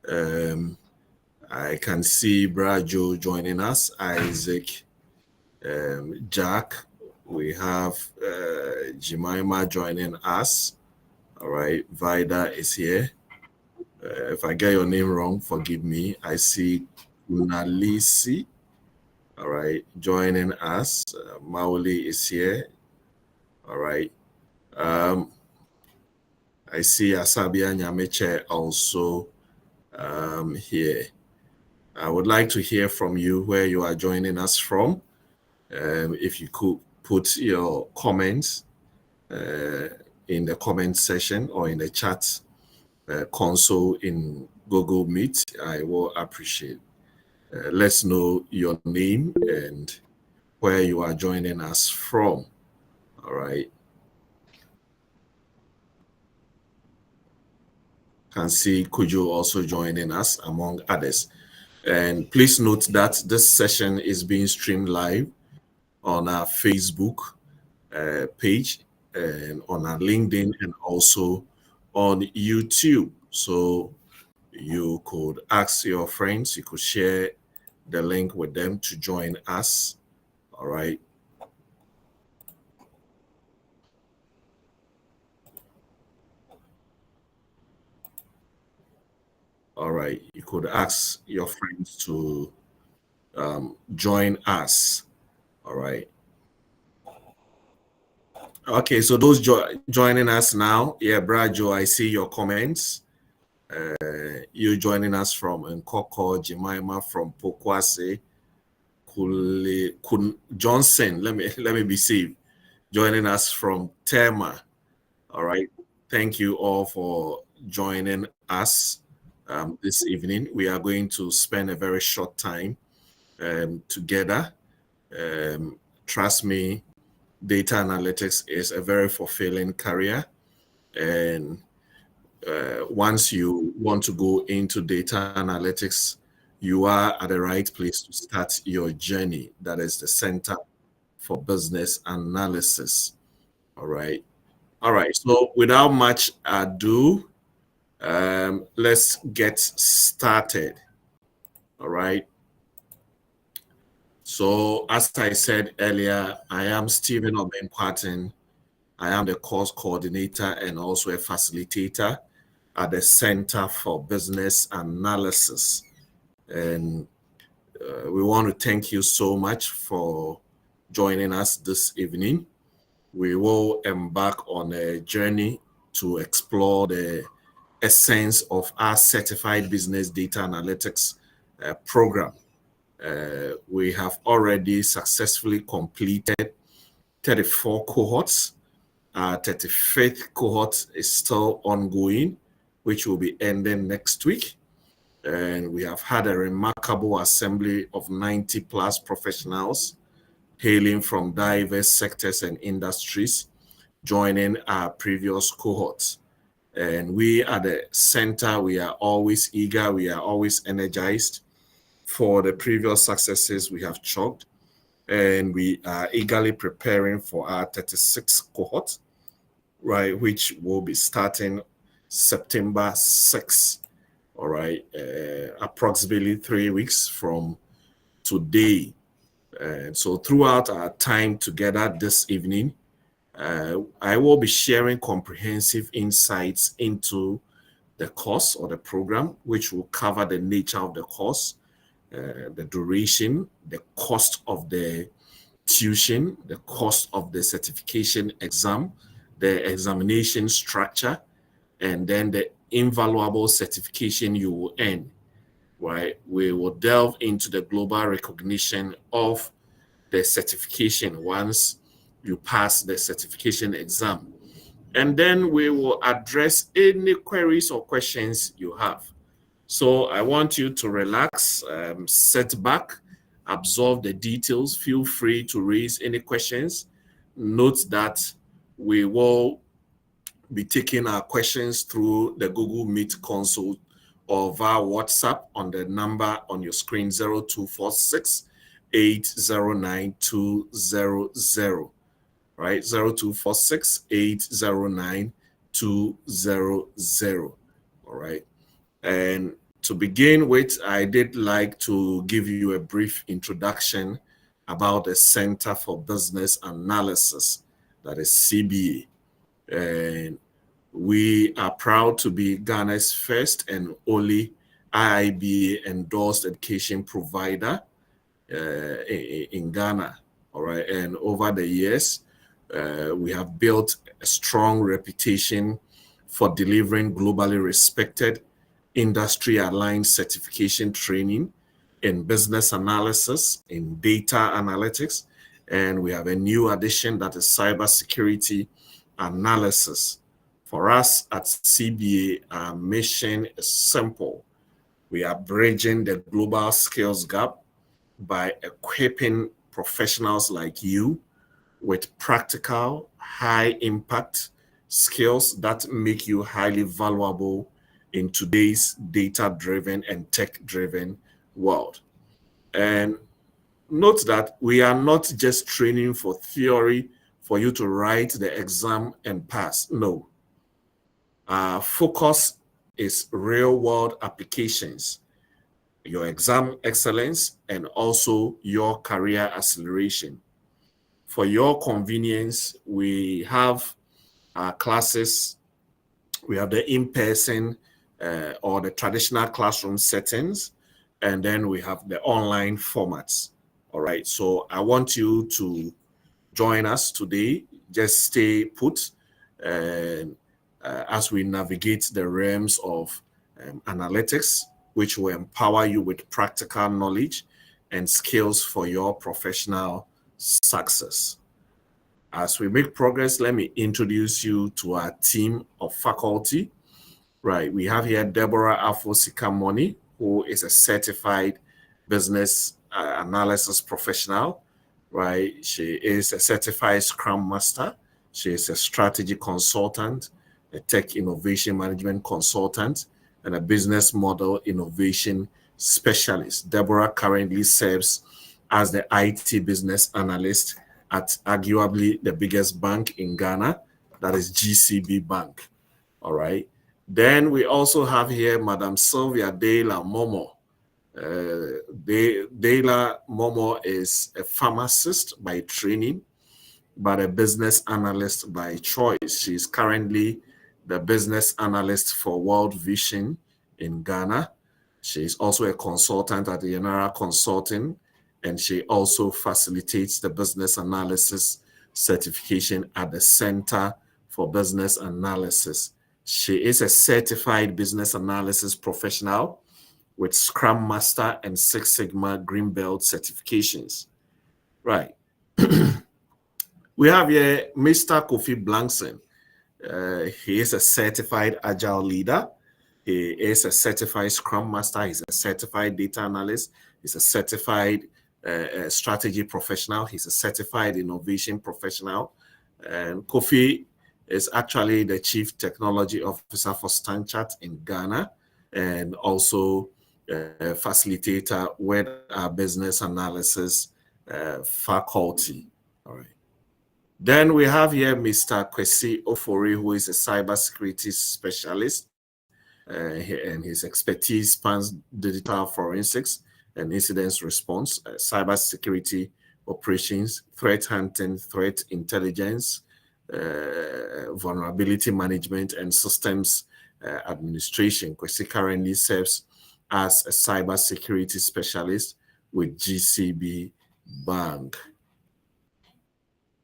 I can see Brajo joining us, Isaac, Jack. We have Jemima joining us. All right, Vida is here. If I get your name wrong, forgive me. I see Kunalisi, all right, joining us. Mauli is here. All right. I see Asabia Nyameche also here. I would like to hear from you where you are joining us from. If you could put your comments in the comment section or in the chat console in Google Meet, I will appreciate. Let's know your name and where you are joining us from. All right. Can see Kujo also joining us among others. And please note that this session is being streamed live on our Facebook page and on our LinkedIn and also on YouTube. So you could ask your friends, you could share the link with them to join us. All right. All right. You could ask your friends to join us. All right. Okay, so those joining us now, yeah, Brajo, I see your comments. You joining us from Nkoko, Jemima from Pokwase, Johnson. Let me be safe. Joining us from Tema. All right. Thank you all for joining us this evening. We are going to spend a very short time together. Trust me, data analytics is a very fulfilling career. And once you want to go into data analytics, you are at the right place to start your journey. That is the Center for Business Analysis. All right. All right. So without much ado, let's get started. All right. So as I said earlier, I am Stephen Obenquatin. I am the course coordinator and also a facilitator at the Center for Business Analysis. And we want to thank you so much for joining us this evening. We will embark on a journey to explore the essence of our Certified Business Data Analytics program. We have already successfully completed 34 cohorts. Our 35th cohort is still ongoing, which will be ending next week. And we have had a remarkable assembly of 90 plus professionals hailing from diverse sectors and industries joining our previous cohorts. And we at the center, we are always eager, we are always energized for the previous successes we have chalked. And we are eagerly preparing for our 36th cohort, right, which will be starting September 6th, all right, approximately 3 weeks from today. And so throughout our time together this evening, I will be sharing comprehensive insights into the course or the program, which will cover the nature of the course, the duration, the cost of the tuition, the cost of the certification exam, the examination structure, and then the invaluable certification you will earn, right? We will delve into the global recognition of the certification once you pass the certification exam. And then we will address any queries or questions you have. So I want you to relax, sit back, absorb the details. Feel free to raise any questions. Note that we will be taking our questions through the Google Meet console or via WhatsApp on the number on your screen, 0246 809 200. Right, 0246 809 200. All right. And To begin with, I did like to give you a brief introduction about the Center for Business Analysis, that is CBA. And we are proud to be Ghana's first and only IIBA endorsed education provider in Ghana. All right. And over the years, we have built a strong reputation for delivering globally respected industry-aligned certification training in business analysis, in data analytics, and we have a new addition that is cybersecurity analysis. For us at CBA, our mission is simple. We are bridging the global skills gap by equipping professionals like you with practical, high impact skills that make you highly valuable in today's data-driven and tech-driven world. And note that we are not just training for theory for you to write the exam and pass. No. Our focus is real-world applications, your exam excellence, and also your career acceleration. For your convenience, we have our classes. We have the in-person or the traditional classroom settings, and then we have the online formats. All right, so I want you to join us today. Just stay put as we navigate the realms of analytics, which will empower you with practical knowledge and skills for your professional success. As we make progress, let me introduce you to our team of faculty. Right, we have here Deborah Afo-Sikamoni, who is a certified business analysis professional. Right, she is a certified Scrum Master. She is a strategy consultant, a tech innovation management consultant, and a business model innovation specialist. Deborah currently serves as the IT business analyst at arguably the biggest bank in Ghana, that is GCB Bank. All right. Then we also have here Madam Sylvia Dela Momo. Dela Momo is a pharmacist by training, but a business analyst by choice. She's currently the business analyst for World Vision in Ghana. She's also a consultant at the Yanara Consulting, and she also facilitates the business analysis certification at the Center for Business Analysis. She is a certified business analysis professional with Scrum Master and Six Sigma Green Belt certifications. Right. We have here Mr. Kofi Blankson. He is a certified Agile leader. He is a certified Scrum Master. He's a certified data analyst. He's a certified strategy professional. He's a certified innovation professional. And Kofi is actually the Chief Technology Officer for StanChat in Ghana, and also a facilitator with our business analysis faculty. All right. Then we have here Mr. Kwesi Ofori, who is a cybersecurity specialist, and his expertise spans digital forensics and incident response, cybersecurity operations, threat hunting, threat intelligence, vulnerability management, and systems administration. Kwesi currently serves as a cybersecurity specialist with GCB Bank.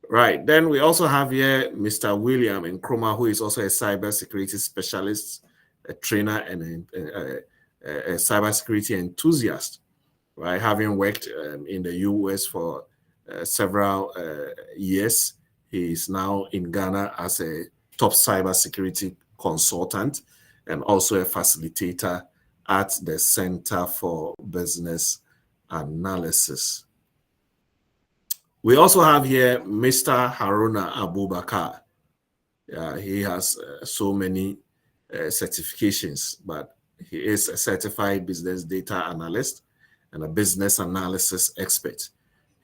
Right, then we also have here Mr. William Nkrumah, who is also a cybersecurity specialist, a trainer, and a cybersecurity enthusiast. Right, having worked in the US for several years, he is now in Ghana as a top cybersecurity consultant and also a facilitator at the Center for Business Analysis. We also have here Mr. Haruna Abubakar. He has so many certifications, but he is a certified business data analyst and a business analysis expert.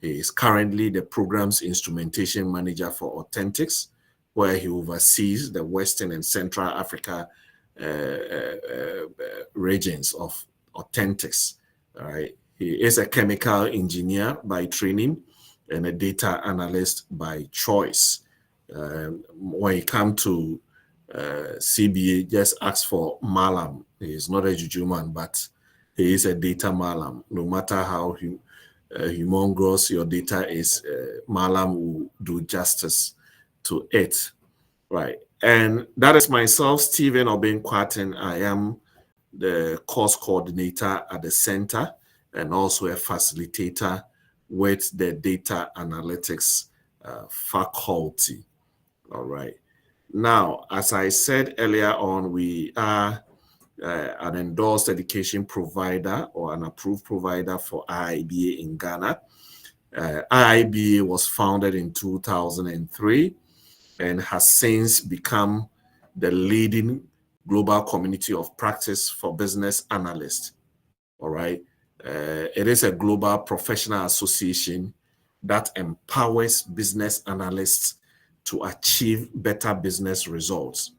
He is currently the program's instrumentation manager for Authentics, where he oversees the Western and Central Africa regions of authentics. All right. He is a chemical engineer by training and a data analyst by choice. When you come to CBA, just ask for Malam. He is not a juju man, but he is a data Malam. No matter how humongous your data is, Malam will do justice to it. Right. And that is myself, Stephen Obin-Kwatin. I am the course coordinator at the center and also a facilitator with the data analytics faculty. All right. Now, as I said earlier on, we are an endorsed education provider or an approved provider for IIBA in Ghana. IIBA was founded in 2003 and has since become the leading global community of practice for business analysts. All right. It is a global professional association that empowers business analysts to achieve better business results.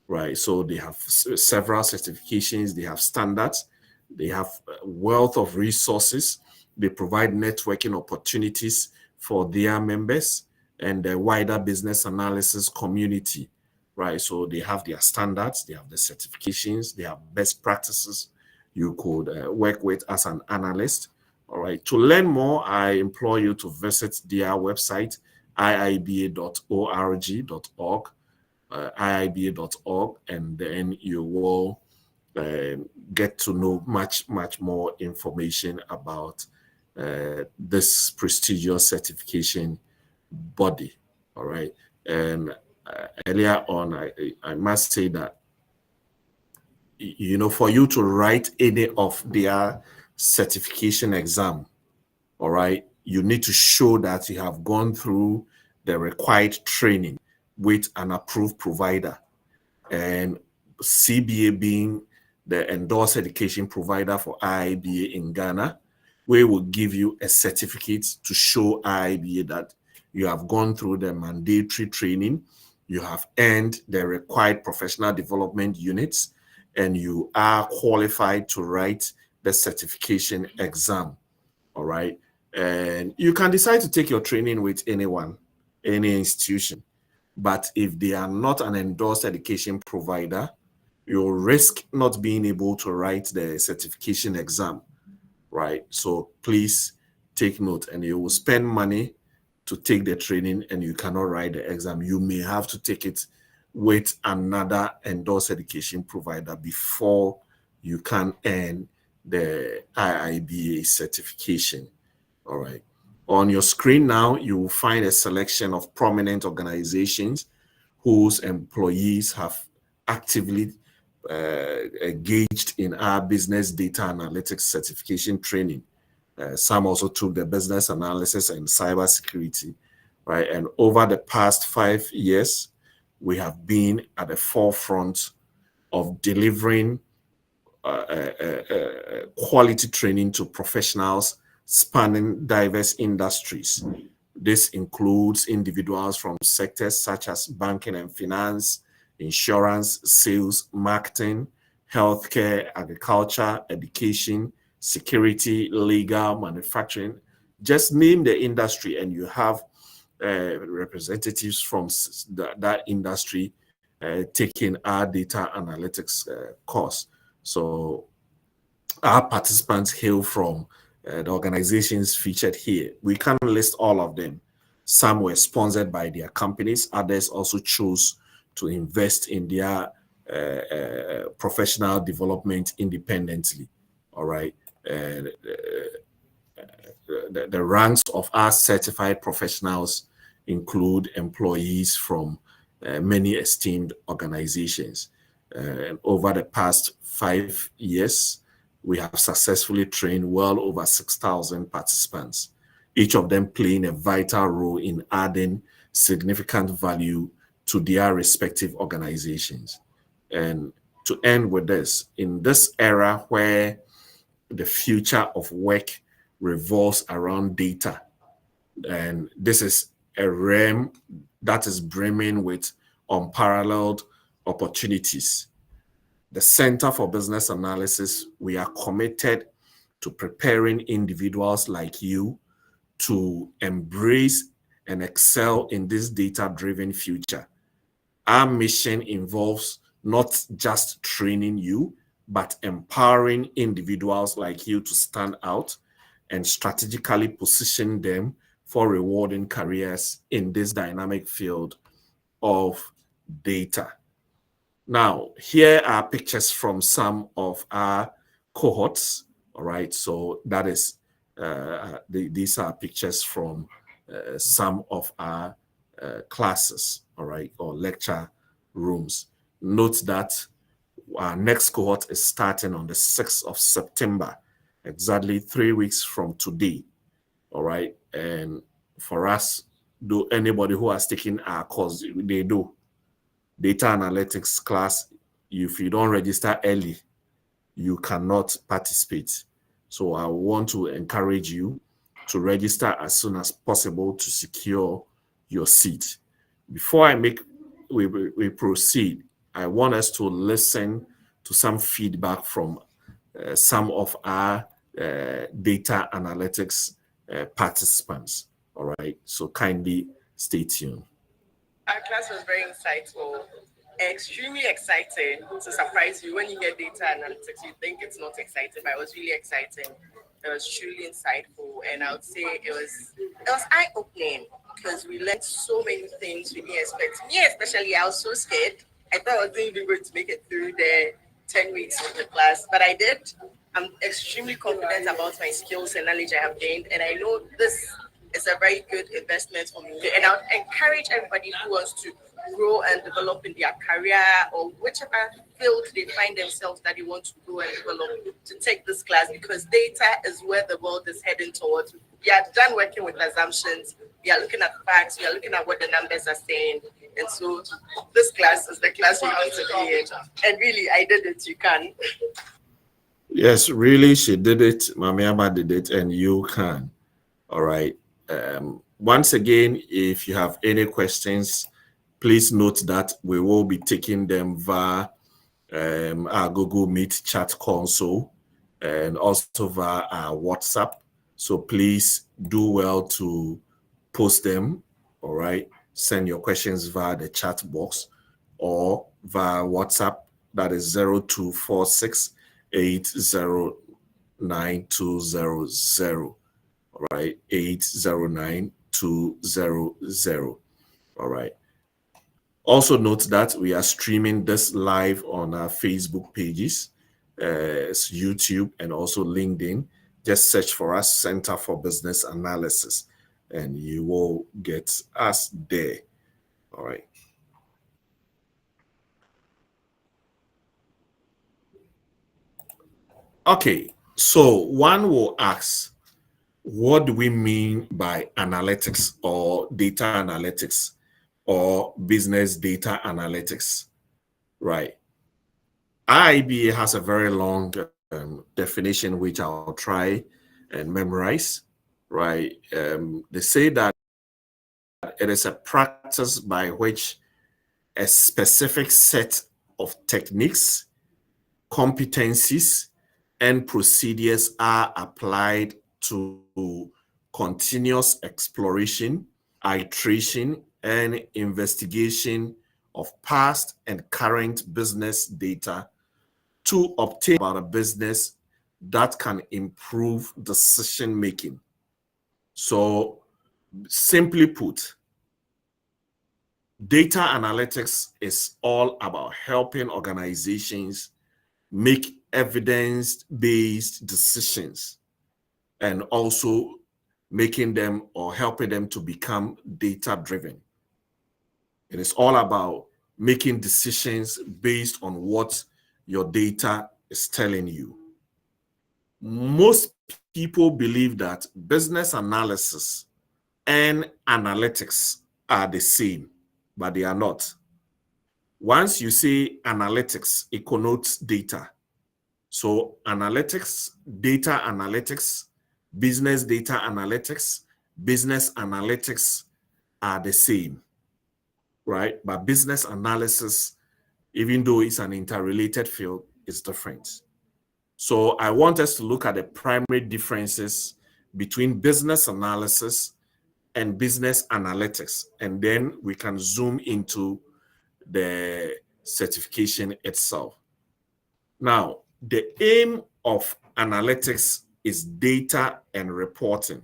Right. So they have several certifications, they have standards, they have a wealth of resources, they provide networking opportunities for their members and the wider business analysis community, right? So they have their standards, they have the certifications, they have best practices you could work with as an analyst. All right. To learn more, I implore you to visit their website, iiba.org.org, iiba.org, and then you will get to know much more information about this prestigious certification body. All right. And earlier on, I must say that, for you to write any of their certification exam, all right, you need to show that you have gone through the required training with an approved provider. And CBA being the endorsed education provider for IIBA in Ghana, we will give you a certificate to show IIBA that you have gone through the mandatory training, you have earned the required professional development units, and you are qualified to write the certification exam. All right. And you can decide to take your training with anyone, any institution. But if they are not an endorsed education provider, you'll risk not being able to write the certification exam, right? So please take note, and you will spend money to take the training and you cannot write the exam. You may have to take it with another endorsed education provider before you can earn the IIBA certification. All right. On your screen now, you will find a selection of prominent organizations whose employees have actively engaged in our business data analytics certification training. Some also took the business analysis and cybersecurity, right? And over the past 5 years, we have been at the forefront of delivering quality training to professionals spanning diverse industries. This includes individuals from sectors such as banking and finance, insurance, sales, marketing, healthcare, agriculture, education, security, legal, manufacturing. Just name the industry and you have representatives from that industry taking our data analytics course. So our participants hail from the organizations featured here. We can't list all of them. Some were sponsored by their companies. Others also chose to invest in their professional development independently. All right. The ranks of our certified professionals include employees from many esteemed organizations. And over the past 5 years, we have successfully trained well over 6,000 participants, each of them playing a vital role in adding significant value to their respective organizations. And to end with this, in this era where the future of work revolves around data, and this is a realm that is brimming with unparalleled opportunities, the Center for Business Analysis, we are committed to preparing individuals like you to embrace and excel in this data-driven future. Our mission involves not just training you, but empowering individuals like you to stand out and strategically position them for rewarding careers in this dynamic field of data. Now, here are pictures from some of our cohorts. All right, so that is, these are pictures from some of our classes, all right, or lecture rooms. Note that our next cohort is starting on the 6th of September, exactly 3 weeks from today, all right? And for us, do anybody who has taken our course, they do data analytics class, if you don't register early, you cannot participate. So I want to encourage you to register as soon as possible to secure your seat. Before we proceed, I want us to listen to some feedback from some of our data analytics participants. All right, so kindly stay tuned. Our class was very insightful, extremely exciting. To surprise you, when you get data analytics, you think it's not exciting, but it was really exciting. It was truly insightful, and I would say it was eye opening because we learned so many things we didn't expect. Me especially, I was so scared. I thought I wasn't even going to make it through the 10 weeks of the class, but I did. I'm extremely confident about my skills and knowledge I have gained, and I know this is a very good investment for me. And I would encourage everybody who wants to grow and develop in their career or whichever field they find themselves that they want to grow and develop to take this class because data is where the world is heading towards. We are done working with assumptions. We are looking at facts. We are looking at what the numbers are saying. And so this class is the class you want to be in. And really, I did it. You can. Yes, really, she did it. Mami Ama did it, and you can. All right. Once again, if you have any questions, please note that we will be taking them via our Google Meet chat console and also via our WhatsApp. So please do well to post them. All right. Send your questions via the chat box or via WhatsApp. That is 0246 809 200. All right, 809 200. All right. Also note that we are streaming this live on our Facebook pages, YouTube, and also LinkedIn. Just search for us, Center for Business Analysis, and you will get us there. All right. Okay, so one will ask, what do we mean by analytics or data analytics or business data analytics, right? IIBA has a very long definition, which I'll try and memorize, right? They say that it is a practice by which a specific set of techniques, competencies, and procedures are applied to continuous exploration, iteration, and investigation of past and current business data to obtain about a business that can improve decision making. So, simply put, data analytics is all about helping organizations make evidence-based decisions and also making them or helping them to become data-driven. It is all about making decisions based on what your data is telling you. Most people believe that business analysis and analytics are the same, but they are not. Once you say analytics, it connotes data. So analytics, data analytics, business data analytics, business analytics are the same, right? But business analysis even though it's an interrelated field, it's different. So I want us to look at the primary differences between business analysis and business analytics, and then we can zoom into the certification itself. Now, the aim of analytics is data and reporting,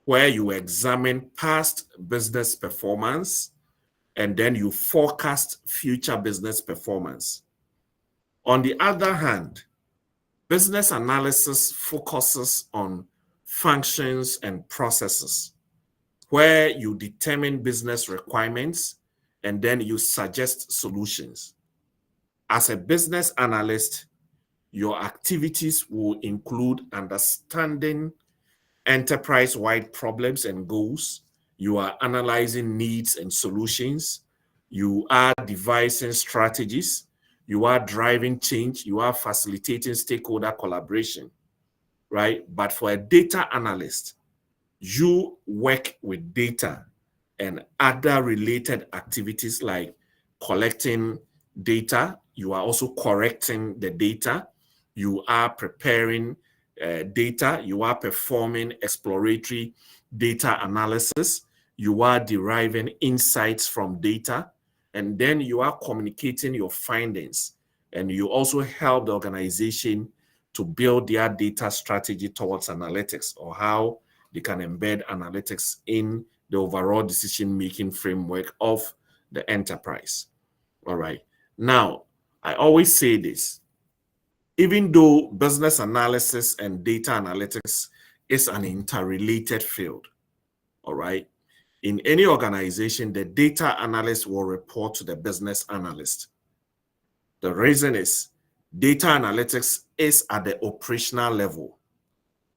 where you examine past business performance and then you forecast future business performance. On the other hand, business analysis focuses on functions and processes, where you determine business requirements and then you suggest solutions. As a business analyst, your activities will include understanding enterprise-wide problems and goals. You are analyzing needs and solutions. You are devising strategies. You are driving change. You are facilitating stakeholder collaboration, right? But for a data analyst, you work with data and other related activities like collecting data. You are also correcting the data. You are preparing data. You are performing exploratory data analysis. You are deriving insights from data. And then you are communicating your findings. And you also help the organization to build their data strategy towards analytics, or how they can embed analytics in the overall decision-making framework of the enterprise. All right. Now, I always say this: even though business analysis and data analytics is an interrelated field, all right, in any organization, the data analyst will report to the business analyst. The reason is data analytics is at the operational level.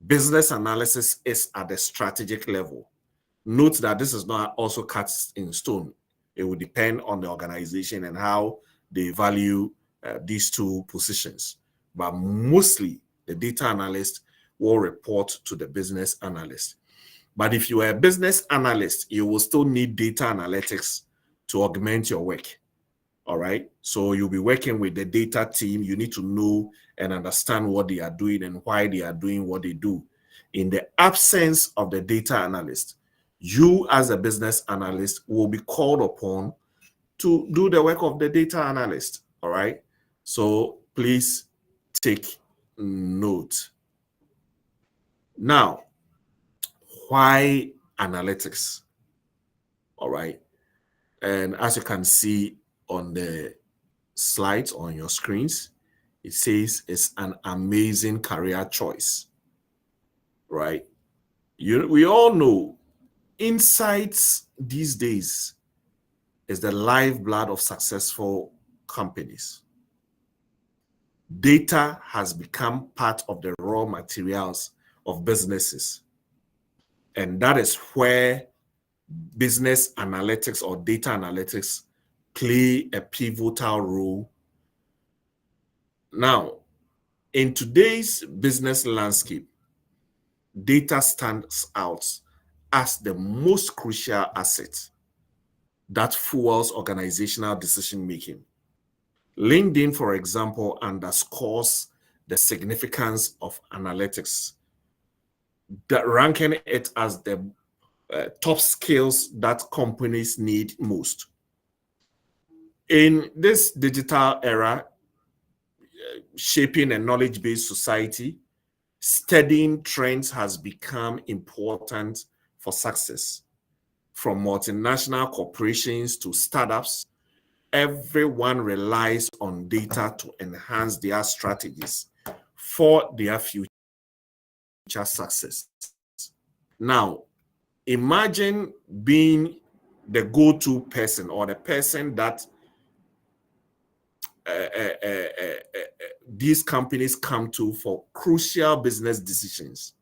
Business analysis is at the strategic level. Note that this is not also cut in stone. It will depend on the organization and how they value these two positions. But mostly, the data analyst will report to the business analyst. But if you are a business analyst, you will still need data analytics to augment your work. All right. So you'll be working with the data team. You need to know and understand what they are doing and why they are doing what they do. In the absence of the data analyst, you as a business analyst will be called upon to do the work of the data analyst. All right. So please take note. Now, why analytics? All right. And as you can see on the slides on your screens, it says it's an amazing career choice, right? We all know insights these days is the lifeblood of successful companies. Data has become part of the raw materials of businesses. And that is where business analytics or data analytics play a pivotal role. Now, in today's business landscape, data stands out as the most crucial asset that fuels organizational decision making. LinkedIn, for example, underscores the significance of analytics, ranking it as the top skills that companies need most. In this digital era, shaping a knowledge-based society, studying trends has become important for success. From multinational corporations to startups, everyone relies on data to enhance their strategies for their future success. Now, imagine being the go-to person or the person that these companies come to for crucial business decisions.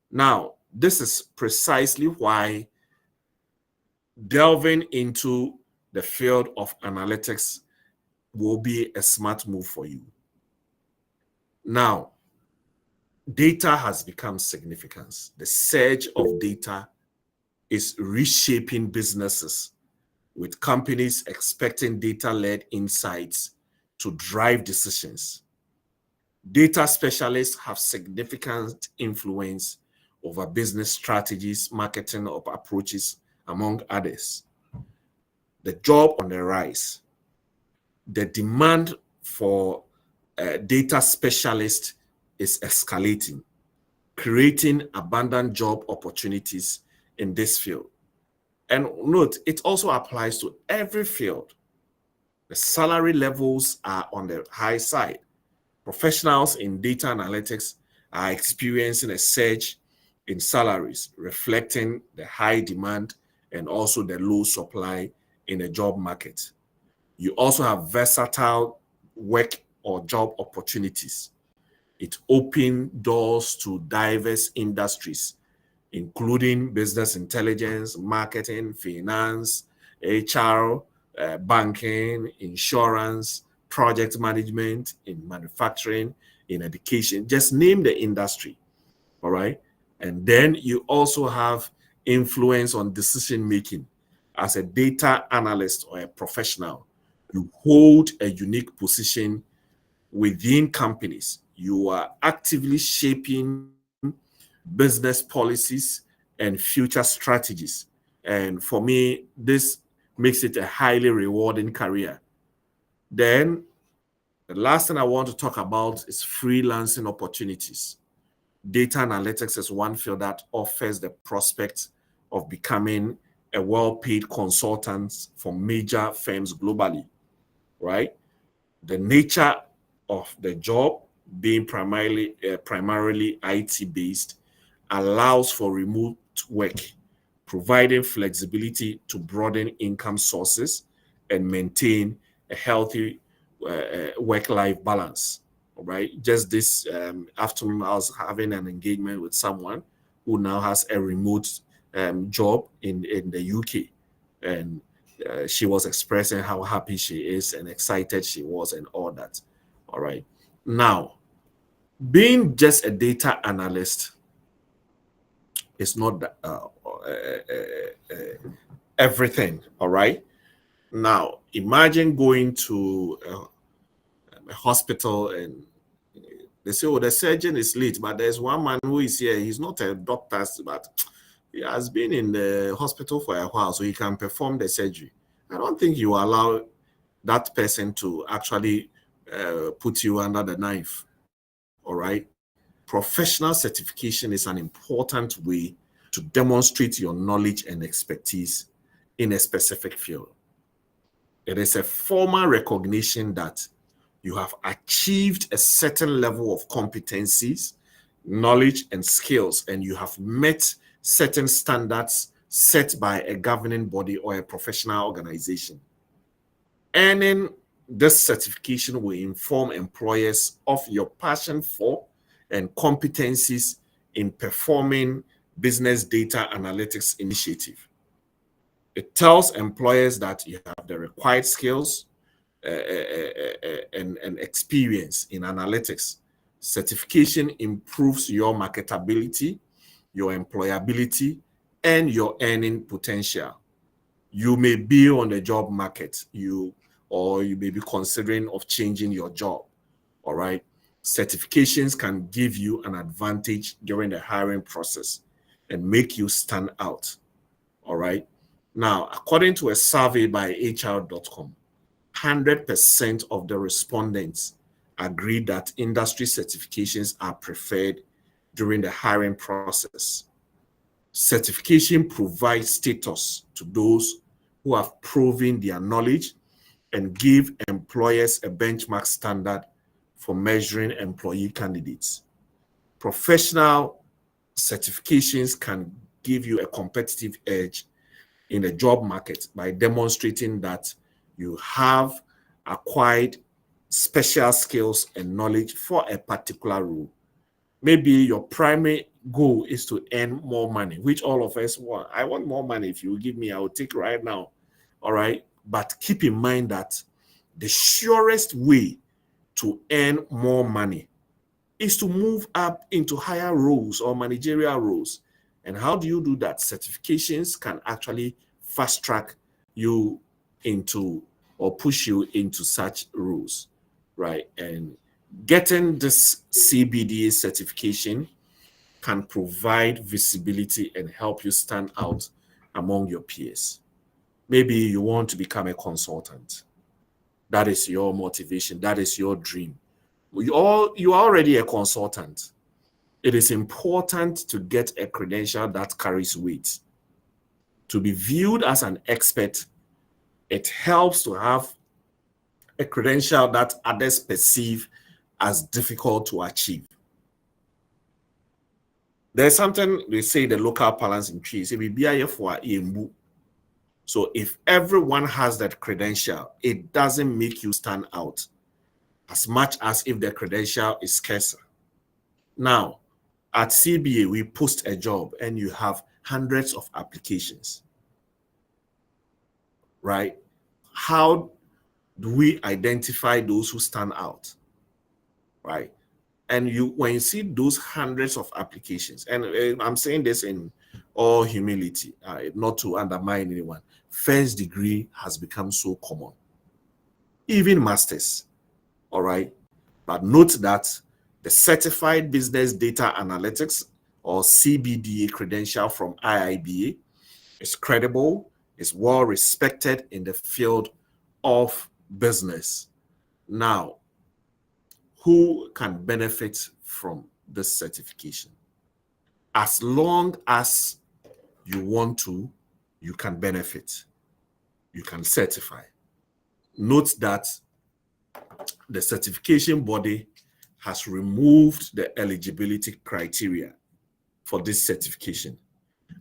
Now, this is precisely why delving into the field of analytics will be a smart move for you. Now, data has become significant. The surge of data is reshaping businesses with companies expecting data-led insights to drive decisions. Data specialists have significant influence over business strategies, marketing approaches, among others. The job on the rise. The demand for data specialists is escalating, creating abundant job opportunities in this field. And note, it also applies to every field. The salary levels are on the high side. Professionals in data analytics are experiencing a surge in salaries, reflecting the high demand and also the low supply in the job market. You also have versatile work or job opportunities. It opens doors to diverse industries, including business intelligence, marketing, finance, HR, banking, insurance, project management, in manufacturing, in education. Just name the industry, all right? And then you also have influence on decision making. As a data analyst or a professional, you hold a unique position within companies. You are actively shaping business policies and future strategies. And for me, this makes it a highly rewarding career. Then the last thing I want to talk about is freelancing opportunities. Data analytics is one field that offers the prospect of becoming a well-paid consultant for major firms globally, right? The nature of the job being primarily IT based allows for remote work, providing flexibility to broaden income sources and maintain a healthy work-life balance. All right. Just this afternoon, I was having an engagement with someone who now has a remote job in the UK, and she was expressing how happy she is and excited she was and all that. All right. Now, being just a data analyst is not everything. All right. Now, imagine going to a hospital and they say, oh, the surgeon is late, but there's one man who is here. He's not a doctor, but he has been in the hospital for a while, so he can perform the surgery. I don't think you allow that person to actually put you under the knife. All right. Professional certification is an important way to demonstrate your knowledge and expertise in a specific field. It is a formal recognition that you have achieved a certain level of competencies, knowledge, and skills, and you have met certain standards set by a governing body or a professional organization. Earning this certification will inform employers of your passion for and competencies in performing business data analytics initiative. It tells employers that you have the required skills and experience in analytics. Certification improves your marketability, your employability, and your earning potential. You may be on the job market, or you may be considering of changing your job. All right. Certifications can give you an advantage during the hiring process and make you stand out. All right. Now, according to a survey by HR.com, 100% of the respondents agree that industry certifications are preferred during the hiring process. Certification provides status to those who have proven their knowledge and give employers a benchmark standard for measuring employee candidates. Professional certifications can give you a competitive edge in the job market by demonstrating that you have acquired special skills and knowledge for a particular role. Maybe your primary goal is to earn more money, which all of us want. I want more money. If you give me, I'll take right now. All right. But keep in mind that the surest way to earn more money is to move up into higher roles or managerial roles. And how do you do that? Certifications can actually fast track you into or push you into such rules, right? And getting this CBDA certification can provide visibility and help you stand out among your peers. Maybe you want to become a consultant. That is your motivation. That is your dream. You are already a consultant. It is important to get a credential that carries weight. To be viewed as an expert, it helps to have a credential that others perceive as difficult to achieve. There's something they say the local balance in trees. So if everyone has that credential, it doesn't make you stand out as much as if the credential is scarcer. Now, at CBA, we post a job and you have hundreds of applications, right? How do we identify those who stand out, right? And when you see those hundreds of applications, and I'm saying this in all humility, not to undermine anyone, first degree has become so common, even masters, all right? But note that the Certified Business Data Analytics or CBDA credential from IIBA is credible, is well respected in the field of business. Now, who can benefit from this certification? As long as you want to, you can benefit. You can certify. Note that the certification body has removed the eligibility criteria for this certification.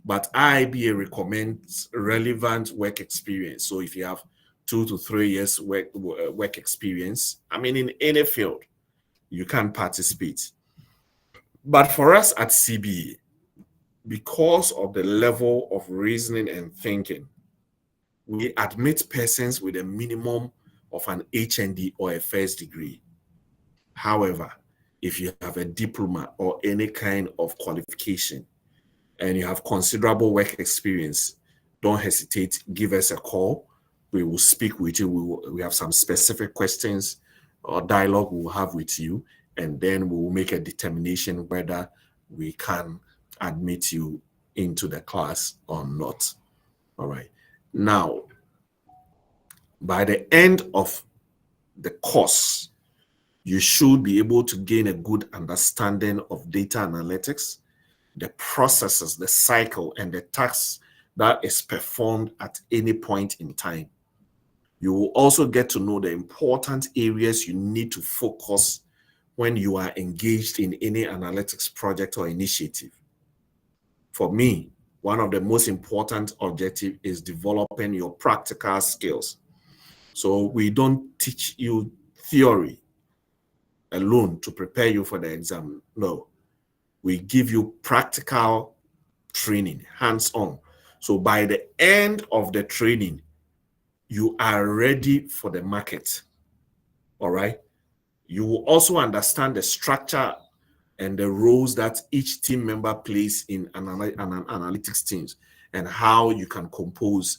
But IIBA recommends relevant work experience. So if you have 2 to 3 years work experience, I mean, in any field, you can participate. But for us at CBA, because of the level of reasoning and thinking, we admit persons with a minimum of an HND or a first degree. However, if you have a diploma or any kind of qualification and you have considerable work experience, don't hesitate, give us a call. We will speak with you. We have some specific questions or dialogue we'll have with you, and then we will make a determination whether we can admit you into the class or not. All right. Now, by the end of the course, you should be able to gain a good understanding of data analytics, the processes, the cycle, and the tasks that is performed at any point in time. You will also get to know the important areas you need to focus when you are engaged in any analytics project or initiative. For me, one of the most important objectives is developing your practical skills. So we don't teach you theory alone to prepare you for the exam. No, we give you practical training, hands-on. So by the end of the training, you are ready for the market. All right. You will also understand the structure and the roles that each team member plays in an analytics teams and how you can compose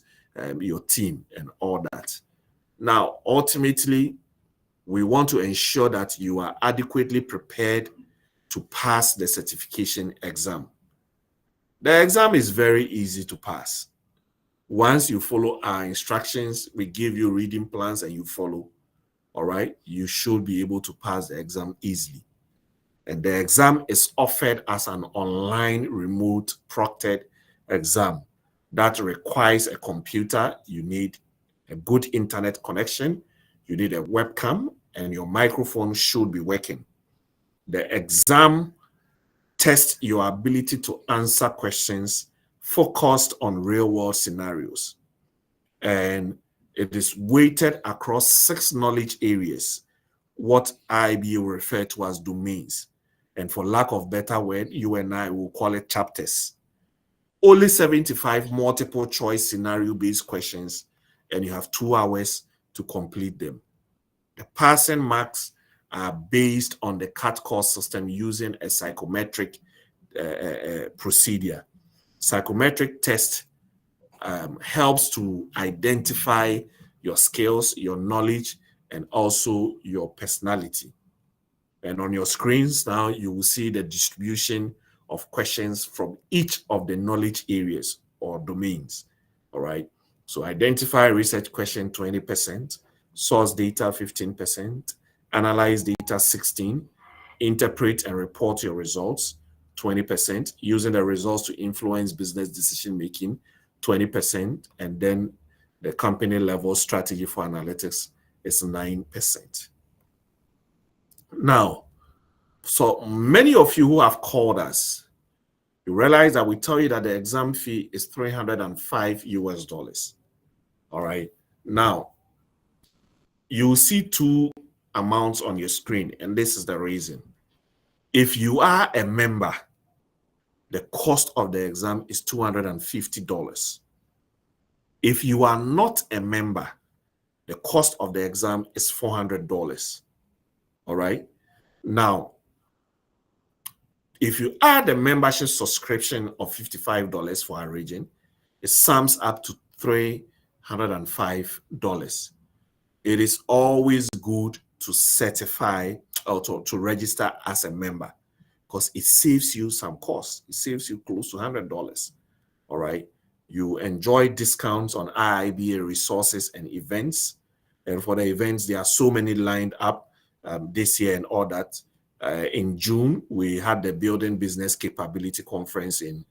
your team and all that. Now, ultimately, we want to ensure that you are adequately prepared to pass the certification exam. The exam is very easy to pass. Once you follow our instructions, we give you reading plans and you follow, all right, you should be able to pass the exam easily. And the exam is offered as an online remote proctored exam that requires a computer. You need a good internet connection. You need a webcam and your microphone should be working. The exam tests your ability to answer questions focused on real-world scenarios. And it is weighted across 6 knowledge areas, what IIBA will refer to as domains. And for lack of better word, you and I will call it chapters. Only 75 multiple choice scenario-based questions, and you have 2 hours to complete them. The passing marks are based on the CAT course system using a psychometric procedure. Psychometric test helps to identify your skills, your knowledge, and also your personality. And on your screens now, you will see the distribution of questions from each of the knowledge areas or domains. All right. So identify research question 20%, source data 15%, analyze data 16, interpret and report your results 20%, using the results to influence business decision making 20%, and then the company level strategy for analytics is 9%. Now, so many of you who have called us, you realize that we tell you that the exam fee is $305 US. All right. Now, you see two amounts on your screen, and this is the reason. If you are a member, the cost of the exam is $250. If you are not a member, the cost of the exam is $400. All right. Now, if you add the membership subscription of $55 for our region, it sums up to $305. It is always good to certify or to register as a member because it saves you some cost. It saves you close to $100. All right. You enjoy discounts on IIBA resources and events. And for the events, there are so many lined up this year and all that. In June, we had the Building Business Capability Conference in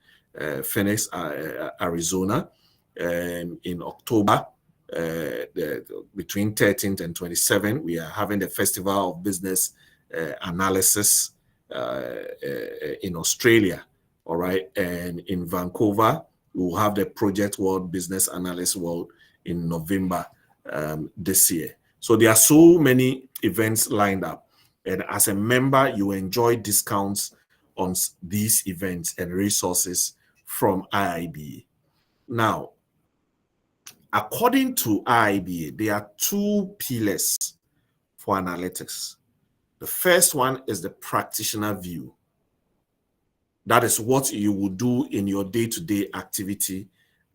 Phoenix, Arizona. In October, between 13th and 27th, we are having the Festival of Business Analysis in Australia. All right. And in Vancouver, we'll have the Project World Business Analyst World in November this year. So there are so many events lined up. And as a member, you enjoy discounts on these events and resources from IIBA. Now, according to IIBA, there are two pillars for analytics. The first one is the practitioner view. That is what you will do in your day-to-day activity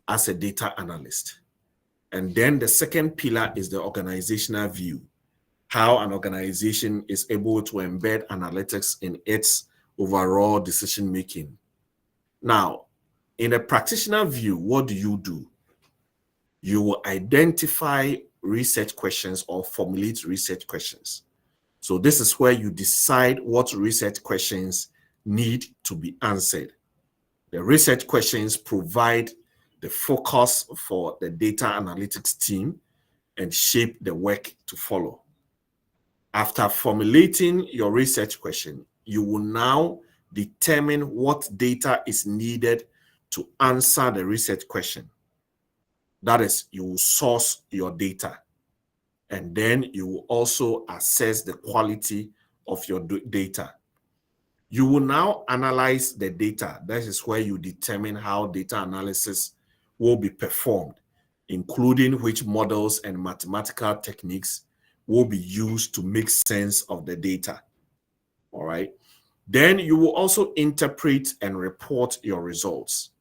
as a data analyst. And then the second pillar is the organizational view. How an organization is able to embed analytics in its overall decision making. Now, in a practitioner view, what do? You will identify research questions or formulate research questions. So this is where you decide what research questions need to be answered. The research questions provide the focus for the data analytics team and shape the work to follow. After formulating your research question, you will now determine what data is needed to answer the research question. That is, you will source your data, and then you will also assess the quality of your data. You will now analyze the data. That is where you determine how data analysis will be performed, including which models and mathematical techniques will be used to make sense of the data. All right. Then you will also interpret and report your results.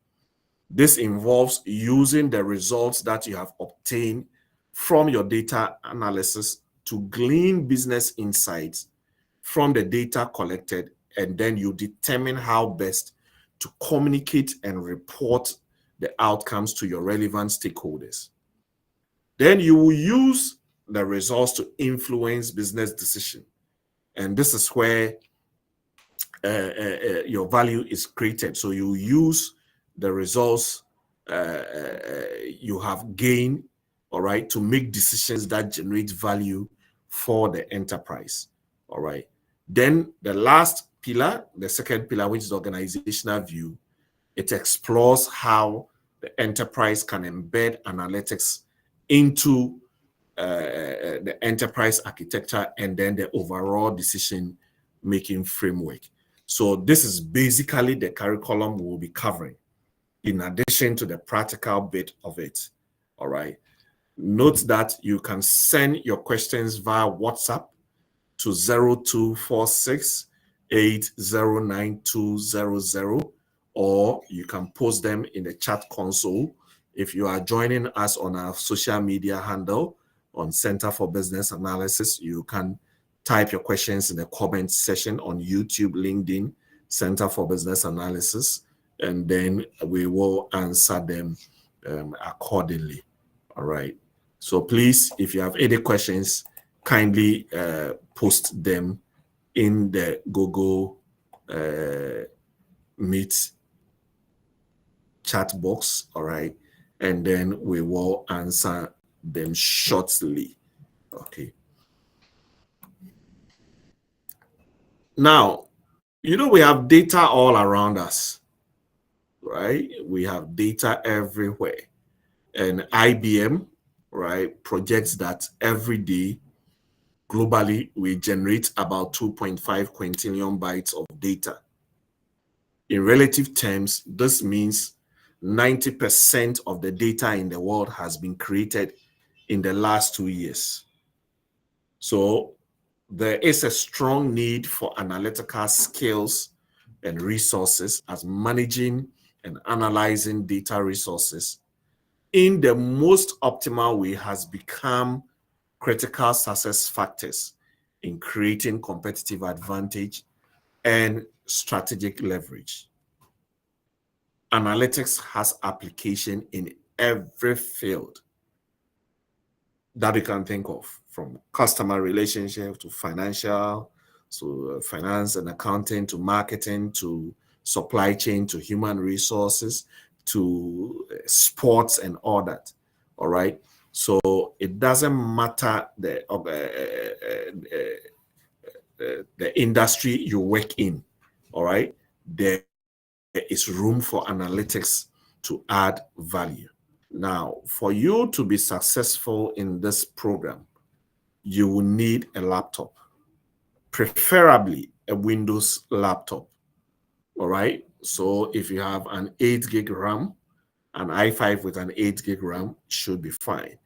This involves using the results that you have obtained from your data analysis to glean business insights from the data collected, and then you determine how best to communicate and report the outcomes to your relevant stakeholders. Then you will use the results to influence business decision. And this is where your value is created. So you use the results you have gained, all right, to make decisions that generate value for the enterprise. All right. Then the last pillar, the second pillar, which is organizational view, it explores how the enterprise can embed analytics into the enterprise architecture and then the overall decision-making framework. So this is basically the curriculum we'll be covering, in addition to the practical bit of it. All right. Note that you can send your questions via WhatsApp to 0246 809200, or you can post them in the chat console. If you are joining us on our social media handle, on Center for Business Analysis. You can type your questions in the comment section on YouTube, LinkedIn, Center for Business Analysis, and then we will answer them accordingly. All right. So please, if you have any questions, kindly post them in the Google Meet chat box. All right. And then we will answer them shortly. Okay. Now, we have data all around us, right? We have data everywhere. And IBM, right, projects that every day, globally, we generate about 2.5 quintillion bytes of data. In relative terms, this means 90% of the data in the world has been created in the last 2 years. So there is a strong need for analytical skills and resources as managing and analyzing data resources in the most optimal way has become critical success factors in creating competitive advantage and strategic leverage. Analytics has application in every field that you can think of, from customer relationship to financial, to finance and accounting, to marketing, to supply chain, to human resources, to sports and all that. All right. So it doesn't matter the industry you work in. All right. There is room for analytics to add value. Now, for you to be successful in this program, you will need a laptop, preferably a Windows laptop. All right. So if you have an 8 gig RAM, an i5 with an 8 gig RAM should be fine.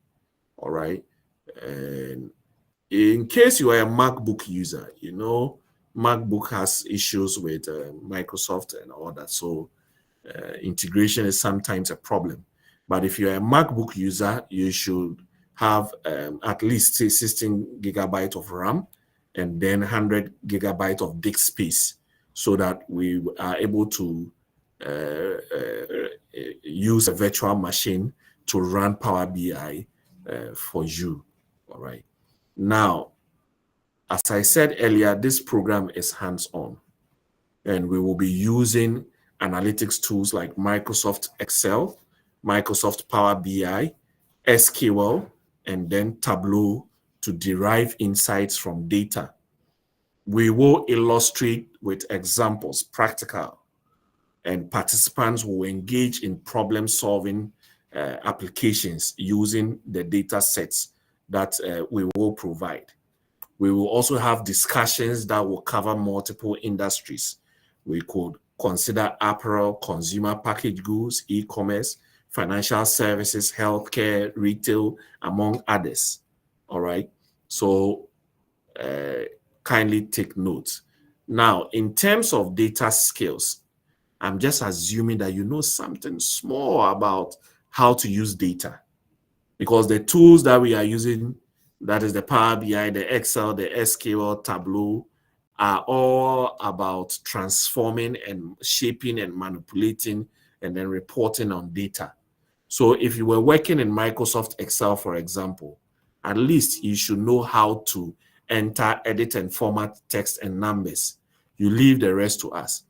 All right. And in case you are a MacBook user, MacBook has issues with Microsoft and all that. So integration is sometimes a problem. But if you're a MacBook user, you should have at least 16 gigabyte of RAM and then 100 gigabyte of disk space, so that we are able to use a virtual machine to run Power BI for you. All right. Now, as I said earlier, this program is hands-on, and we will be using analytics tools like Microsoft Excel, Microsoft Power BI, SQL, and then Tableau to derive insights from data. We will illustrate with examples, practical, and participants will engage in problem-solving applications using the data sets that we will provide. We will also have discussions that will cover multiple industries. We could consider apparel, consumer packaged goods, e-commerce, financial services, healthcare, retail, among others. All right. So kindly take note. Now, in terms of data skills, I'm just assuming that you know something small about how to use data, because the tools that we are using, that is the Power BI, the Excel, the SQL, Tableau, are all about transforming and shaping and manipulating and then reporting on data. So if you were working in Microsoft Excel, for example, at least you should know how to enter, edit, and format text and numbers. You leave the rest to us.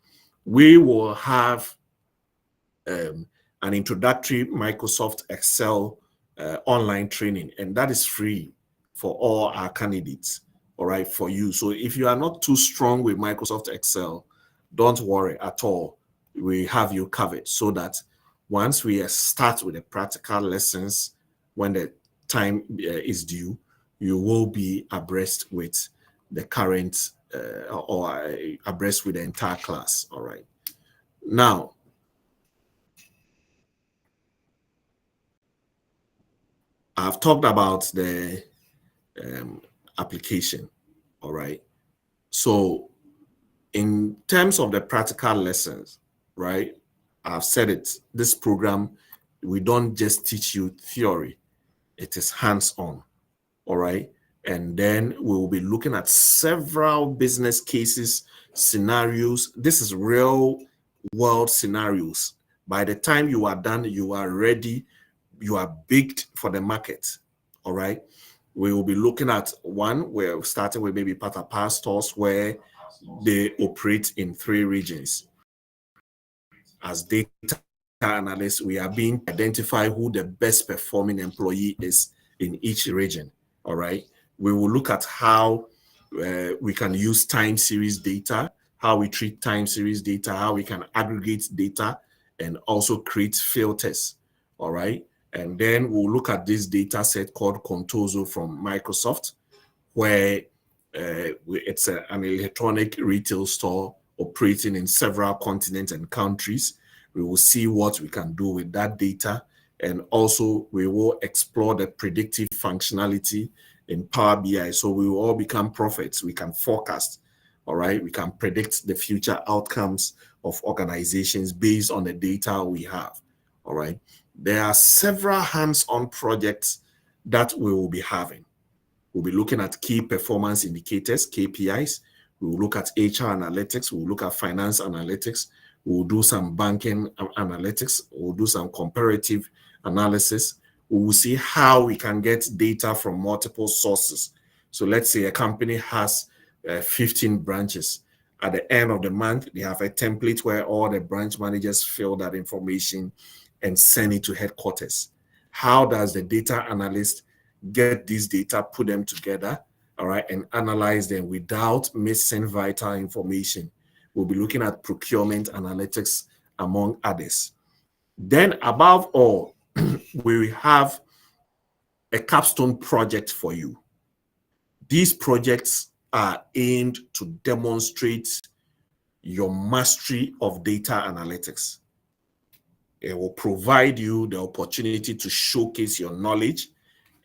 We will have an introductory Microsoft Excel online training, and that is free for all our candidates, all right, for you. So if you are not too strong with Microsoft Excel, don't worry at all. We have you covered, so that once we start with the practical lessons, when the time is due, you will be abreast with the current or abreast with the entire class. All right. Now, I've talked about the application. All right. So in terms of the practical lessons, right, I've said it, this program, we don't just teach you theory, it is hands-on. all right? And then we will be looking at several business cases, scenarios. This is real world scenarios. By the time you are done, you are ready, you are baked for the market, all right? We will be looking at one, we're starting with maybe Patapar stores where they operate in 3 regions. As data analysts, we are being to identify who the best performing employee is in each region, all right? We will look at how we can use time series data, how we treat time series data, how we can aggregate data, and also create filters, all right? And then we'll look at this data set called Contoso from Microsoft, where it's an electronic retail store operating in several continents and countries. We will see what we can do with that data. And also we will explore the predictive functionality in Power BI. So we will all become prophets. We can forecast, all right? We can predict the future outcomes of organizations based on the data we have, all right? There are several hands-on projects that we will be having. We'll be looking at key performance indicators, KPIs. We will look at HR analytics. We'll look at finance analytics. We'll do some banking analytics. We'll do some comparative analysis. We will see how we can get data from multiple sources. So let's say a company has 15 branches. At the end of the month, they have a template where all the branch managers fill that information and send it to headquarters. How does the data analyst get these data, put them together, all right, and analyze them without missing vital information? We'll be looking at procurement analytics, among others. Then above all, we have a capstone project for you. These projects are aimed to demonstrate your mastery of data analytics. It will provide you the opportunity to showcase your knowledge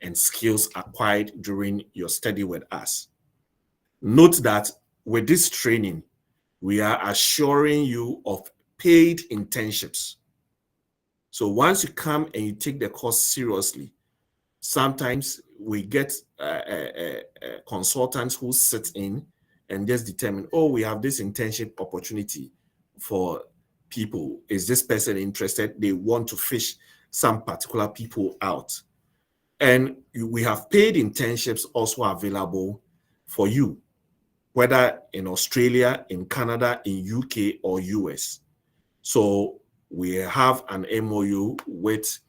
and skills acquired during your study with us. Note that with this training, we are assuring you of paid internships. So once you come and you take the course seriously, sometimes we get consultants who sit in and just determine, oh, we have this internship opportunity for people. Is this person interested? They want to fish some particular people out. And we have paid internships also available for you, whether in Australia, in Canada, in UK, or US. So we have an MOU with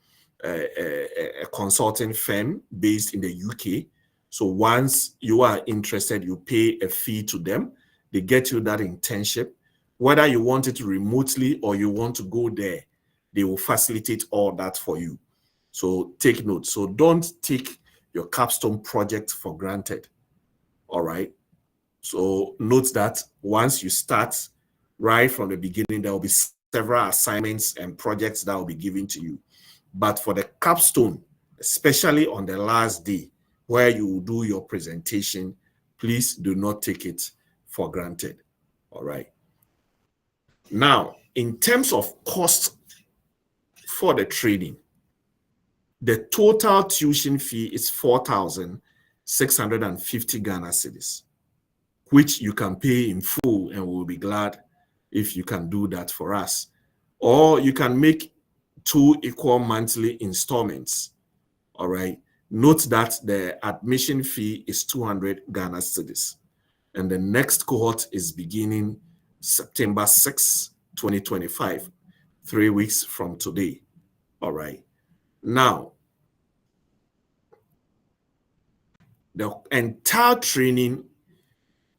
a consulting firm based in the UK. So once you are interested, you pay a fee to them. They get you that internship. Whether you want it remotely or you want to go there, they will facilitate all that for you. So take note. So don't take your capstone project for granted. All right. So note that once you start right from the beginning, there will be several assignments and projects that will be given to you. But for the capstone, especially on the last day where you will do your presentation, please do not take it for granted. All right. Now, in terms of cost for the training, the total tuition fee is 4,650 Ghana cedis, which you can pay in full, and we'll be glad if you can do that for us. Or you can make 2 equal monthly installments. All right. Note that the admission fee is 200 Ghana cedis. And the next cohort is beginning September 6, 2025, 3 weeks from today. All right. Now, the entire training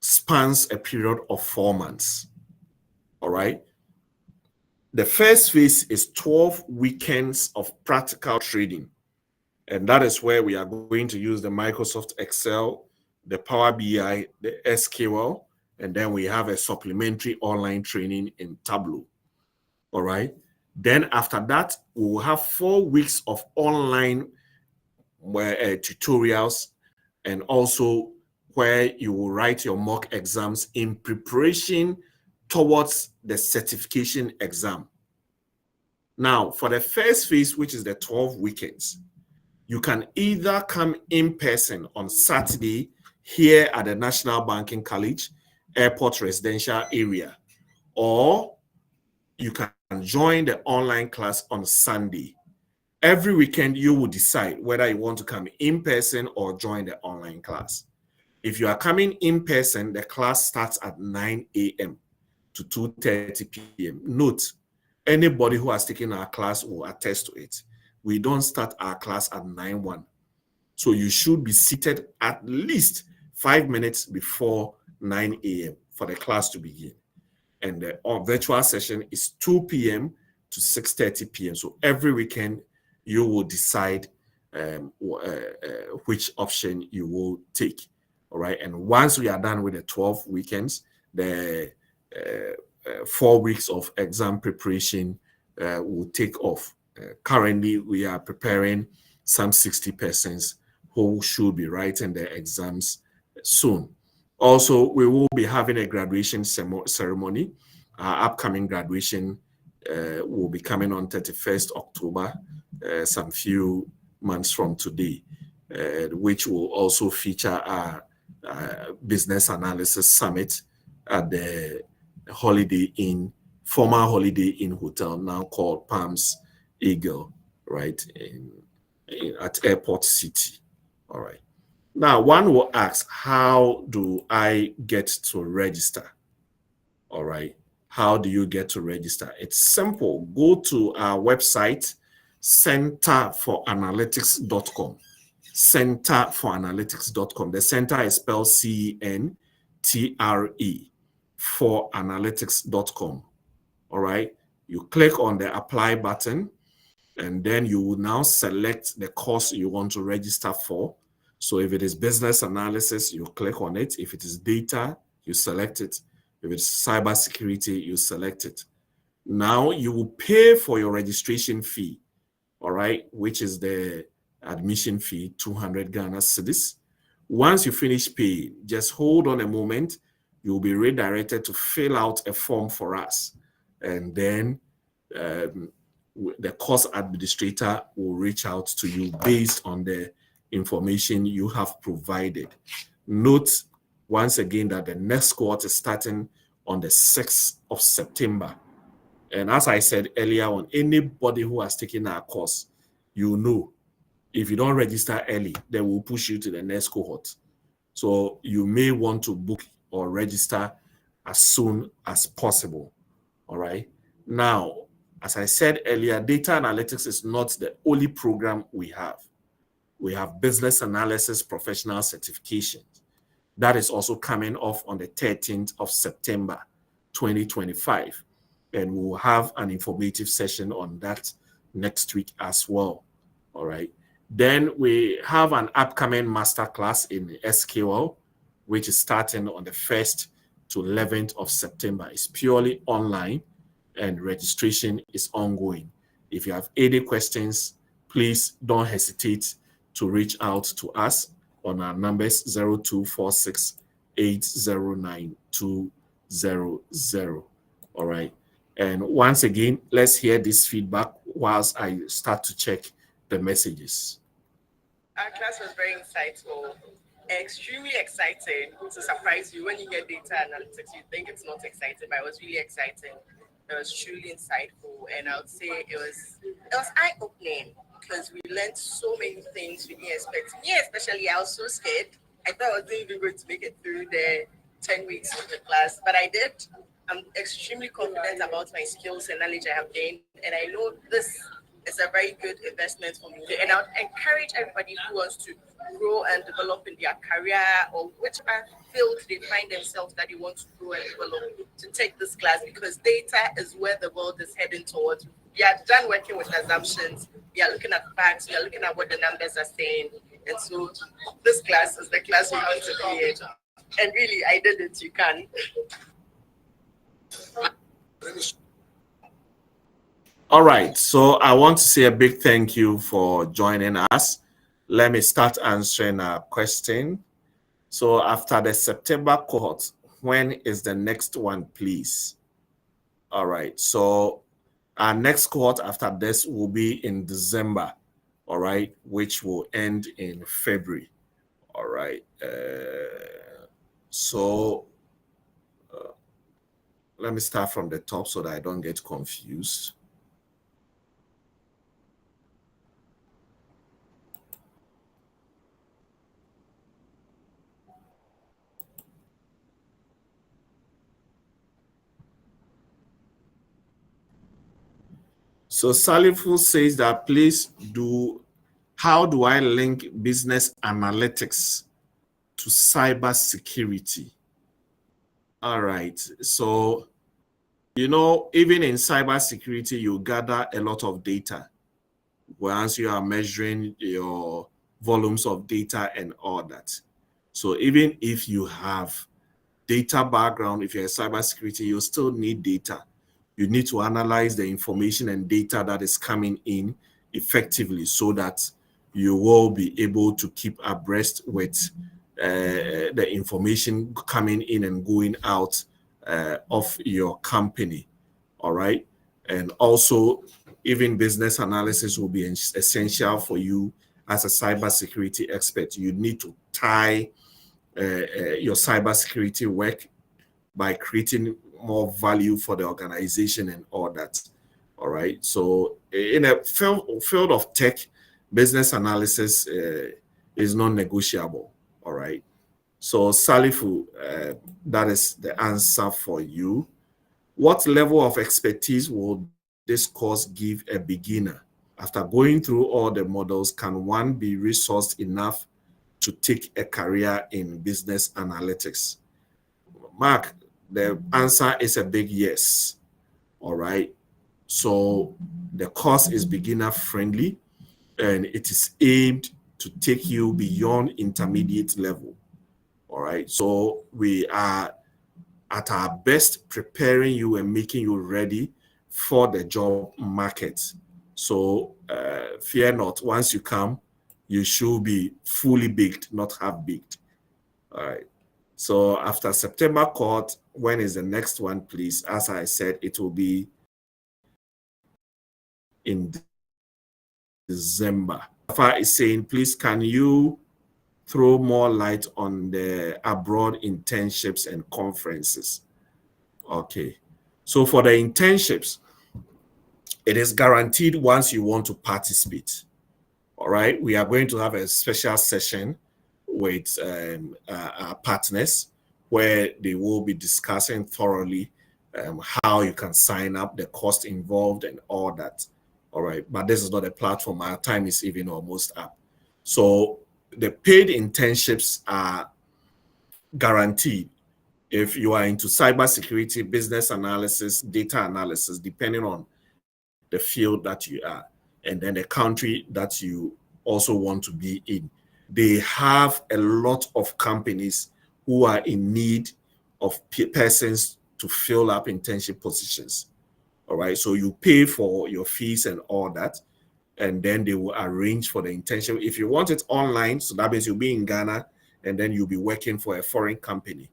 spans a period of 4 months. All right. The first phase is 12 weekends of practical training. And that is where we are going to use the Microsoft Excel, the Power BI, the SQL, and then we have a supplementary online training in Tableau. All right. Then after that, we will have 4 weeks of online tutorials, and also where you will write your mock exams in preparation towards the certification exam. Now, for the first phase, which is the 12 weekends, You can either come in person on Saturday here at the National Banking College, Airport Residential Area, or you can join the online class on Sunday. Every weekend, you will decide whether you want to come in person or join the online class. If you are coming in person, the class starts at 9 a.m. to 2:30 p.m. Note, anybody who has taken our class will attest to it. We don't start our class at 9:01. So you should be seated at least 5 minutes before 9 a.m. for the class to begin. And the virtual session is 2 p.m. to 6:30 p.m. So every weekend, you will decide which option you will take. All right. And once we are done with the 12 weekends, the 4 weeks of exam preparation will take off. Currently, we are preparing some 60 persons who should be writing their exams soon. Also, we will be having a graduation ceremony. Our upcoming graduation will be coming on 31st October, some few months from today, which will also feature our business analysis summit at the Holiday Inn, former Holiday Inn Hotel, now called Palms Eagle, right, at Airport City. All right. Now, one will ask, how do I get to register? All right. How do you get to register? It's simple. Go to our website, centerforanalytics.com. Centerforanalytics.com. The center is spelled CENTRE for analytics.com. All right. You click on the apply button, and then you will now select the course you want to register for. So if it is business analysis, you click on it. If it is data, you select it. If it's cybersecurity, you select it. Now you will pay for your registration fee, all right, which is the admission fee, 200 Ghana cedis. Once you finish paying, just hold on a moment. You'll be redirected to fill out a form for us. And then the course administrator will reach out to you based on the information you have provided. Note once again that the next cohort is starting on the 6th of September. And as I said earlier on, anybody who has taken our course, you know, if you don't register early, they will push you to the next cohort. So you may want to book or register as soon as possible. All right. Now, as I said earlier, data analytics is not the only program we have. We have business analysis professional certification. That is also coming off on the 13th of September, 2025. And we'll have an informative session on that next week as well. All right. Then we have an upcoming masterclass in SQL, which is starting on the 1st to 11th of September. It's purely online and registration is ongoing. If you have any questions, please don't hesitate to reach out to us on our numbers 0246 809 200. All right. And once again, let's hear this feedback whilst I start to check the messages. Our class was very insightful, extremely exciting to surprise you. When you get data analytics, you think it's not exciting, but it was really exciting. It was truly insightful, and I would say it was eye-opening because we learned so many things we didn't expect. Me especially, I was so scared. I thought I wasn't even going to make it through the 10 weeks of the class, but I did. I'm extremely confident about my skills and knowledge I have gained, and I know this is a very good investment for me. And I would encourage everybody who wants to grow and develop in their career or whichever field they find themselves that they want to grow and develop to take this class, because data is where the world is heading towards. We are done working with assumptions. We are looking at facts. We are looking at what the numbers are saying. And so this class is the class we want to be in. And really, I did it. You can. All right, so I want to say a big thank you for joining us. Let me start answering our question. So after the September cohort, when is the next one, please? All right, so our next cohort after this will be in December. all right, which will end in February. All right. So let me start from the top so that I don't get confused. So Salifu says that please do, how do I link business analytics to cyber security? All right. So, even in cyber security, you gather a lot of data. Once you are measuring your volumes of data and all that. So even if you have data background, if you're a cybersecurity, you still need data. You need to analyze the information and data that is coming in effectively so that you will be able to keep abreast with the information coming in and going out of your company. All right. And also, even business analysis will be essential for you as a cybersecurity expert. You need to tie your cybersecurity work by creating more value for the organization and all that. All right. So in a field of tech, business analysis is non-negotiable. All right. So Salifu, that is the answer for you. What level of expertise will this course give a beginner? After going through all the models, can one be resourced enough to take a career in business analytics? Mark, the answer is a big yes. All right. So the course is beginner friendly and it is aimed to take you beyond intermediate level. All right. So we are at our best preparing you and making you ready for the job market. So fear not, once you come, you should be fully baked, not half baked. All right. So after September court, when is the next one, please? As I said, it will be in December. Rafa is saying, please, can you throw more light on the abroad internships and conferences? Okay. So for the internships, it is guaranteed once you want to participate. All right. We are going to have a special session with our partners where they will be discussing thoroughly how you can sign up, the cost involved, and all that. All right. But this is not a platform. Our time is even almost up. So the paid internships are guaranteed if you are into cybersecurity, business analysis, data analysis, depending on the field that you are, and then the country that you also want to be in. They have a lot of companies who are in need of persons to fill up internship positions. All right. So you pay for your fees and all that, and then they will arrange for the internship. If you want it online, so that means you'll be in Ghana and then you'll be working for a foreign company.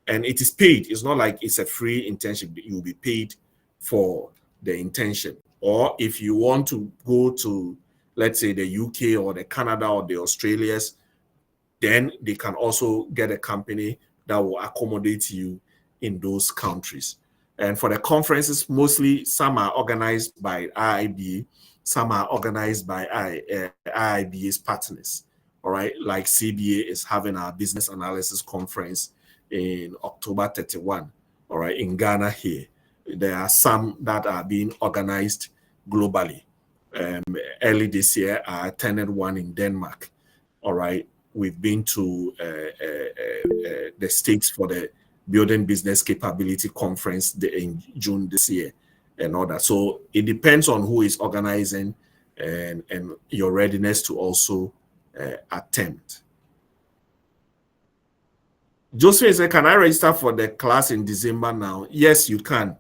And it is paid. It's not like it's a free internship. You'll be paid for the internship. Or if you want to go to, let's say, the UK or the Canada or the Australias, then they can also get a company that will accommodate you in those countries. And for the conferences, mostly some are organized by IIBA, some are organized by IIBA's partners. All right, like CBA is having our business analysis conference in October 31, all right, in Ghana here. There are some that are being organized globally. Early this year, I attended one in Denmark. All right, we've been to the States for the Building Business Capability Conference in June this year and all that. So it depends on who is organizing and your readiness to also attempt. Josephine said, can I register for the class in December now? Yes, you can,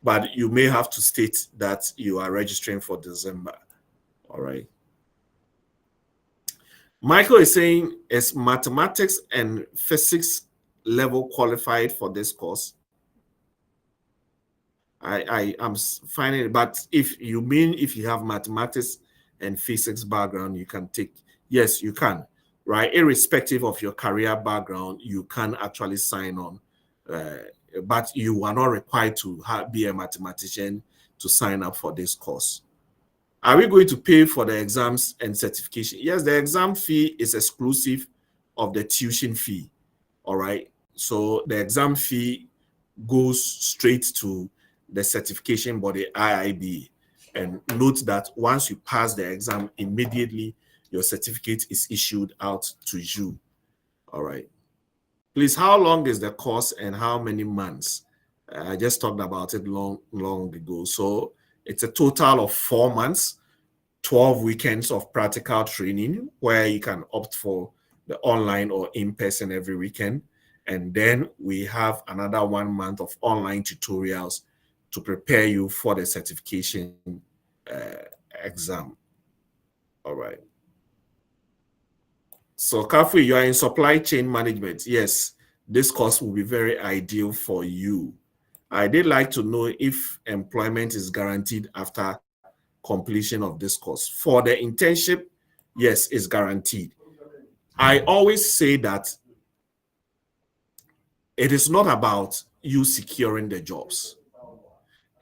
but you may have to state that you are registering for December. All right. Michael is saying, is mathematics and physics level qualified for this course? I am finding it, but if you mean if you have mathematics and physics background, you can take, yes, you can, right? Irrespective of your career background, you can actually sign on, but you are not required to be a mathematician to sign up for this course. Are we going to pay for the exams and certification? Yes, the exam fee is exclusive of the tuition fee, all right? So the exam fee goes straight to the certification body, IIBA. And note that once you pass the exam, immediately your certificate is issued out to you, all right? Please, how long is the course and how many months? I just talked about it long ago. So it's a total of 4 months, 12 weekends of practical training where you can opt for the online or in-person every weekend. And then we have another 1 month of online tutorials to prepare you for the certification exam. All right. So Kafui, you are in supply chain management. Yes, this course will be very ideal for you. I did like to know if employment is guaranteed after completion of this course. For the internship, yes, it's guaranteed. I always say that it is not about you securing the jobs.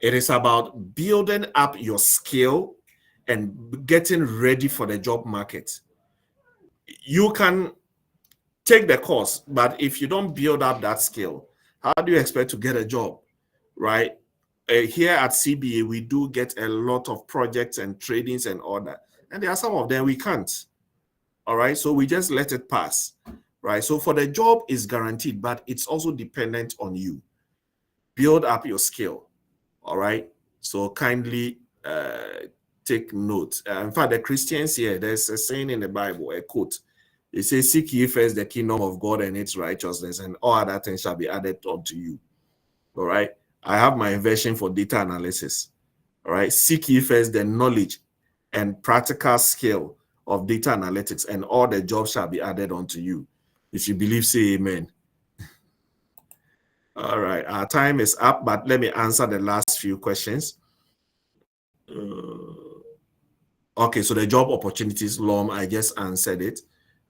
It is about building up your skill and getting ready for the job market. You can take the course, but if you don't build up that skill, how do you expect to get a job, right? Here at CBA, we do get a lot of projects and tradings and all that. And there are some of them we can't. All right. So we just let it pass. Right. So for the job is guaranteed, but it's also dependent on you. Build up your skill. All right. So kindly take note. In fact, the Christians here, there's a saying in the Bible, a quote. It says, "Seek ye first the kingdom of God and its righteousness, and all other things shall be added unto you." All right. I have my version for data analysis. All right. Seek ye first the knowledge and practical skill of data analytics, and all the jobs shall be added unto you. If you believe, say amen. All right. Our time is up, but let me answer the last few questions. Okay, so the job opportunities, LOM, I just answered it.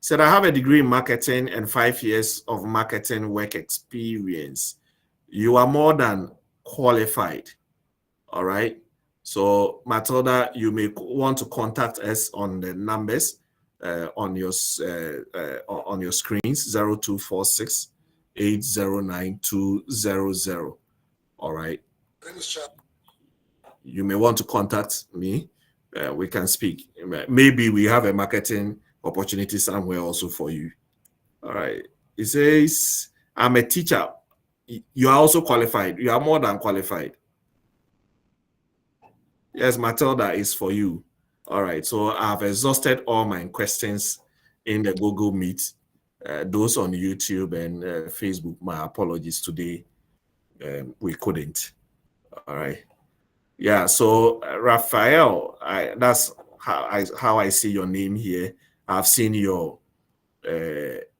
Said, I have a degree in marketing and 5 years of marketing work experience. You are more than qualified. All right. So Matilda, you may want to contact us on the numbers on your screens, 0246 809 200. All right. You may want to contact me. We can speak. Maybe we have a marketing opportunity somewhere also for you. All right. It says, I'm a teacher. You are also qualified. You are more than qualified. Yes, Matilda is for you. All right. So I've exhausted all my questions in the Google Meet. Those on YouTube and Facebook, my apologies today. We couldn't. All right. Yeah. So Raphael, that's how I see your name here. I've seen your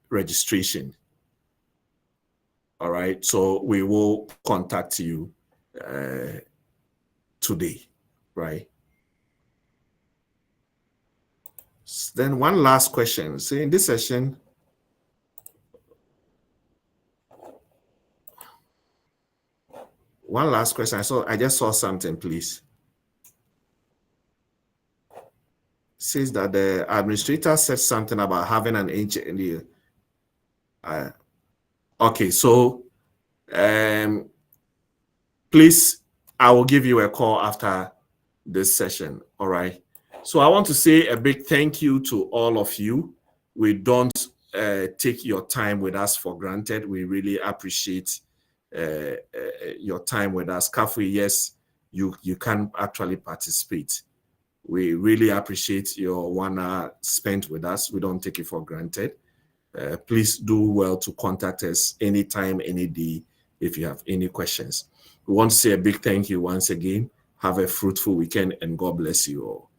registration. All right. So we will contact you today, right? Then one last question. So in this session, one last question. I just saw something, please. It says that the administrator said something about having an engineer. Okay, so please, I will give you a call after this session. All right. So I want to say a big thank you to all of you. We don't take your time with us for granted. We really appreciate your time with us. Kafui, yes, you can actually participate. We really appreciate your 1 hour spent with us. We don't take it for granted. Please do well to contact us anytime, any day, if you have any questions. We want to say a big thank you once again. Have a fruitful weekend and God bless you all.